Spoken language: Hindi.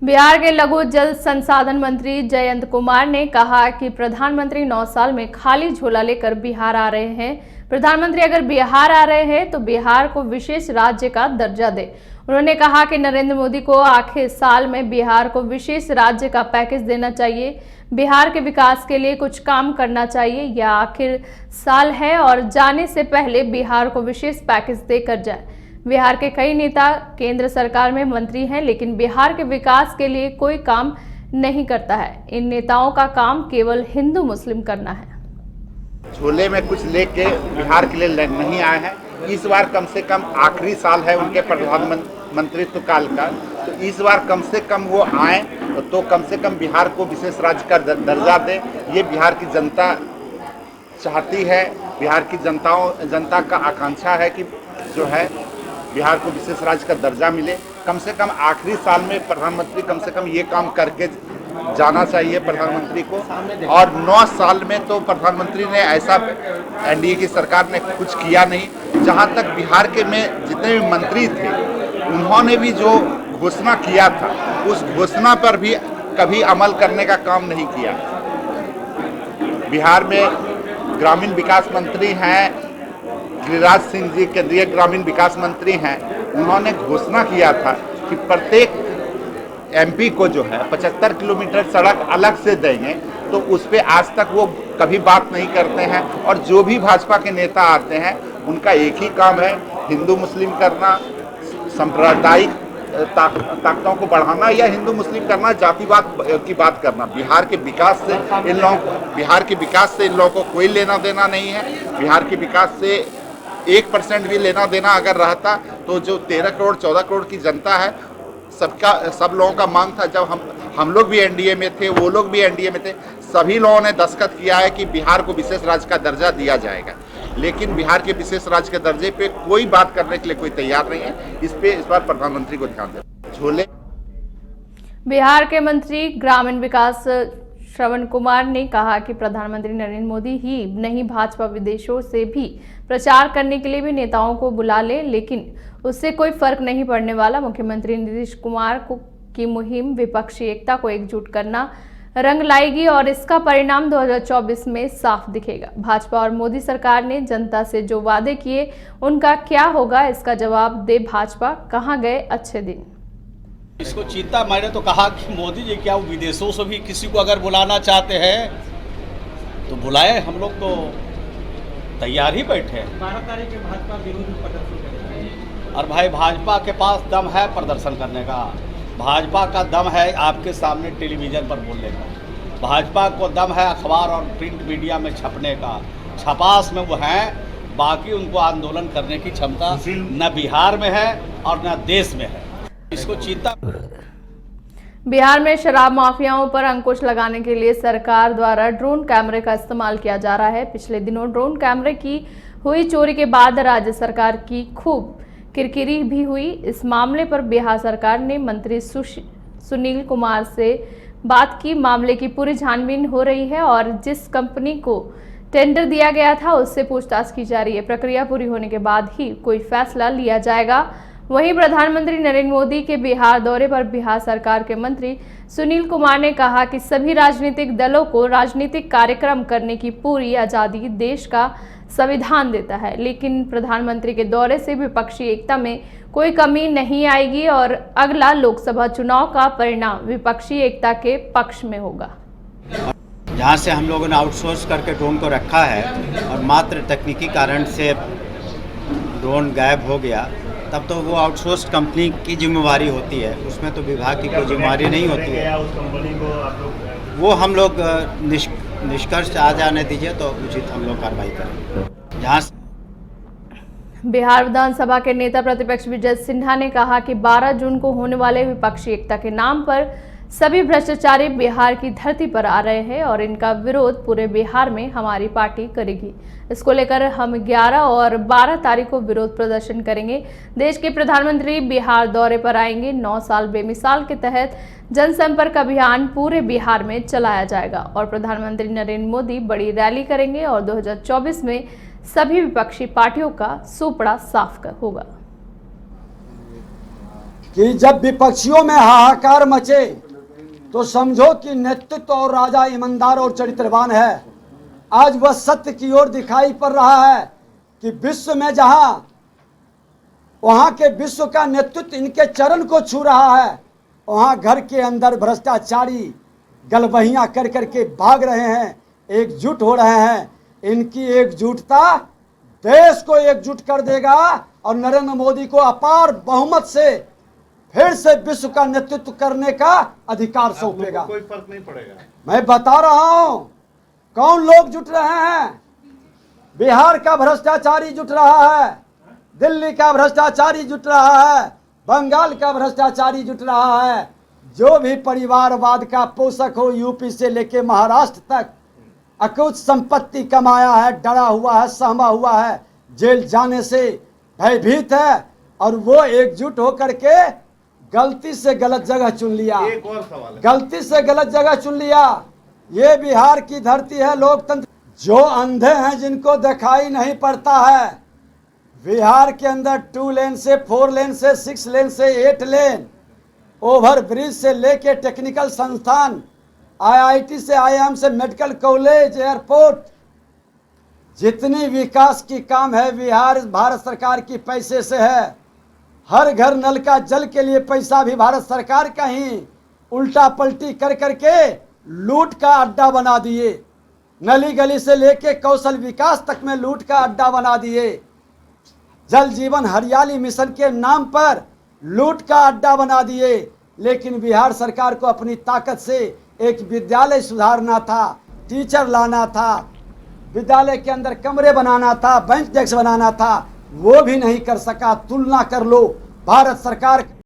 बिहार के लघु जल संसाधन मंत्री जयंत कुमार ने कहा कि प्रधानमंत्री 9 साल में खाली झोला लेकर बिहार आ रहे हैं। प्रधानमंत्री अगर बिहार आ रहे हैं तो बिहार को विशेष राज्य का दर्जा दे। उन्होंने कहा कि नरेंद्र मोदी को आखिर साल में बिहार को विशेष राज्य का पैकेज देना चाहिए, बिहार के विकास के लिए कुछ काम करना चाहिए, या आखिर साल है और जाने से पहले बिहार को विशेष पैकेज देकर जाए। बिहार के कई नेता केंद्र सरकार में मंत्री हैं, लेकिन बिहार के विकास के लिए कोई काम नहीं करता है। इन नेताओं का काम केवल हिंदू मुस्लिम करना है। झोले में कुछ लेके बिहार के लिए नहीं आए हैं। इस बार कम से कम आखिरी साल है उनके प्रधानमंत्रित्व काल का, तो इस बार कम से कम वो आए तो कम से कम बिहार को विशेष राज्य का दर्जा दें। ये बिहार की जनता चाहती है, बिहार की जनता का आकांक्षा है कि जो है बिहार को विशेष राज्य का दर्जा मिले। कम से कम आखिरी साल में प्रधानमंत्री कम से कम ये काम करके जाना चाहिए प्रधानमंत्री को। और 9 साल में तो प्रधानमंत्री ने ऐसा एनडीए की सरकार ने कुछ किया नहीं। जहां तक बिहार के में जितने भी मंत्री थे उन्होंने भी जो घोषणा किया था उस घोषणा पर भी कभी अमल करने का काम नहीं किया। बिहार में ग्रामीण विकास मंत्री हैं गिरिराज सिंह जी, केंद्रीय ग्रामीण विकास मंत्री हैं। उन्होंने घोषणा किया था कि प्रत्येक एमपी को जो है 75 किलोमीटर सड़क अलग से देंगे, तो उस पर आज तक वो कभी बात नहीं करते हैं। और जो भी भाजपा के नेता आते हैं उनका एक ही काम है हिंदू मुस्लिम करना, सांप्रदायिक ताकतों को बढ़ाना या हिंदू मुस्लिम करना, जातिवाद की बात करना। बिहार के विकास से इन लोगों को कोई लेना देना नहीं है। बिहार के विकास से 1% भी लेना देना अगर रहता तो जो 13 करोड़ 14 करोड़ की जनता है सब लोगों का मांग था। जब हम लोग भी एनडीए में थे, वो लोग भी एनडीए में थे, सभी लोगों ने दस्तखत किया है कि बिहार को विशेष राज्य का दर्जा दिया जाएगा। लेकिन बिहार के विशेष राज्य के दर्जे पे कोई बात करने के लिए कोई तैयार नहीं है। इस बार प्रधानमंत्री को ध्यान दें। झोले बिहार के मंत्री ग्रामीण विकास श्रवण कुमार ने कहा कि प्रधानमंत्री नरेंद्र मोदी ही नहीं, भाजपा विदेशों से भी प्रचार करने के लिए भी नेताओं को बुला ले, लेकिन उससे कोई फर्क नहीं पड़ने वाला। मुख्यमंत्री नीतीश कुमार की मुहिम विपक्षी एकता को एकजुट करना रंग लाएगी और इसका परिणाम 2024 में साफ दिखेगा। भाजपा और मोदी सरकार ने जनता से जो वादे किए उनका क्या होगा, इसका जवाब दे भाजपा। कहां गए अच्छे दिन। इसको चीता मैंने तो कहा कि मोदी जी क्या विदेशों से भी किसी को अगर बुलाना चाहते हैं तो बुलाए, हम लोग तो तैयार ही बैठे हैं। 12 तारीख के भाजपा विरोधी प्रदर्शन करेगी। और भाई भाजपा के पास दम है प्रदर्शन करने का, भाजपा का दम है आपके सामने टेलीविज़न पर बोलने का, भाजपा को दम है अखबार और प्रिंट मीडिया में छपने का, छपास में वो हैं। बाकी उनको आंदोलन करने की क्षमता न बिहार में है और न देश में है। इसको चीता। बिहार में शराब माफियाओं पर अंकुश लगाने के लिए सरकार द्वारा ड्रोन कैमरे का इस्तेमाल किया जा रहा है। पिछले दिनों ड्रोन कैमरे की हुई चोरी के बाद राज्य सरकार की खूब किरकिरी भी हुई। इस मामले पर बिहार सरकार ने मंत्री सुनील कुमार से बात की। मामले की पूरी छानबीन हो रही है और जिस कंपनी को टेंडर दिया गया था उससे पूछताछ की जा रही है। प्रक्रिया पूरी होने के बाद ही कोई फैसला लिया जाएगा। वहीं प्रधानमंत्री नरेंद्र मोदी के बिहार दौरे पर बिहार सरकार के मंत्री सुनील कुमार ने कहा कि सभी राजनीतिक दलों को राजनीतिक कार्यक्रम करने की पूरी आज़ादी देश का संविधान देता है, लेकिन प्रधानमंत्री के दौरे से विपक्षी एकता में कोई कमी नहीं आएगी और अगला लोकसभा चुनाव का परिणाम विपक्षी एकता के पक्ष में होगा। जहाँ से हम लोगों ने आउटसोर्स करके ड्रोन को रखा है और मात्र तकनीकी कारण से ड्रोन गायब हो गया, तब तो वो आउटसोर्स कंपनी की जिम्मेवारी होती है, उसमें तो विभाग की कोई जिम्मेवारी नहीं होती है। वो हम लोग निष्कर्ष आ जाने दीजिए तो उचित हम लोग कार्रवाई करेंगे। जहाँ बिहार विधानसभा के नेता प्रतिपक्ष विजय सिन्हा ने कहा कि 12 जून को होने वाले विपक्षी एकता के नाम पर सभी भ्रष्टाचारी बिहार की धरती पर आ रहे हैं और इनका विरोध पूरे बिहार में हमारी पार्टी करेगी। इसको लेकर हम 11 और 12 तारीख को विरोध प्रदर्शन करेंगे। देश के प्रधानमंत्री बिहार दौरे पर आएंगे। 9 साल बेमिसाल के तहत जनसंपर्क अभियान पूरे बिहार में चलाया जाएगा और प्रधानमंत्री नरेंद्र मोदी बड़ी रैली करेंगे और 2024 में सभी विपक्षी पार्टियों का सुपड़ा साफ होगा। कि जब विपक्षियों में हाहाकार मचे तो समझो कि नेतृत्व और राजा ईमानदार और चरित्रवान है। आज वह सत्य की ओर दिखाई पड़ रहा है कि विश्व में जहां वहां के विश्व का नेतृत्व इनके चरण को छू रहा है, वहां घर के अंदर भ्रष्टाचारी गलबहियां कर करके भाग रहे हैं, एकजुट हो रहे हैं। इनकी एकजुटता देश को एकजुट कर देगा और नरेंद्र मोदी को अपार बहुमत से फिर से विश्व का नेतृत्व करने का अधिकार सौंपेगा। कोई फर्क नहीं पड़ेगा। मैं बता रहा हूं कौन लोग जुट रहे हैं। बिहार का भ्रष्टाचारी जुट रहा है, दिल्ली का भ्रष्टाचारी जुट रहा है, बंगाल का भ्रष्टाचारी जुट रहा है। जो भी परिवारवाद का पोषक हो, यूपी से लेके महाराष्ट्र तक अकुत संपत्ति कमाया है, डरा हुआ है, सहमा हुआ है, जेल जाने से भयभीत है, और वो एकजुट होकर के गलती से गलत जगह चुन लिया। एक और सवाल है। गलती से गलत जगह चुन लिया। ये बिहार की धरती है, लोकतंत्र। जो अंधे हैं, जिनको दिखाई नहीं पड़ता है, बिहार के अंदर 2 लेन से 4 लेन से 6 लेन से 8 लेन, ओवर ब्रिज से लेके टेक्निकल संस्थान, IIT से IIM से मेडिकल कॉलेज, एयरपोर्ट, जितनी विकास की काम है बिहार भारत सरकार की पैसे से है। हर घर नल का जल के लिए पैसा भी भारत सरकार का ही। उल्टा पलटी कर करके लूट का अड्डा बना दिए। नली गली से लेके कौशल विकास तक में लूट का अड्डा बना दिए। जल जीवन हरियाली मिशन के नाम पर लूट का अड्डा बना दिए। लेकिन बिहार सरकार को अपनी ताकत से एक विद्यालय सुधारना था, टीचर लाना था, विद्यालय के अंदर कमरे बनाना था, बेंच डेस्क बनाना था, वो भी नहीं कर सका। तुलना कर लो भारत सरकार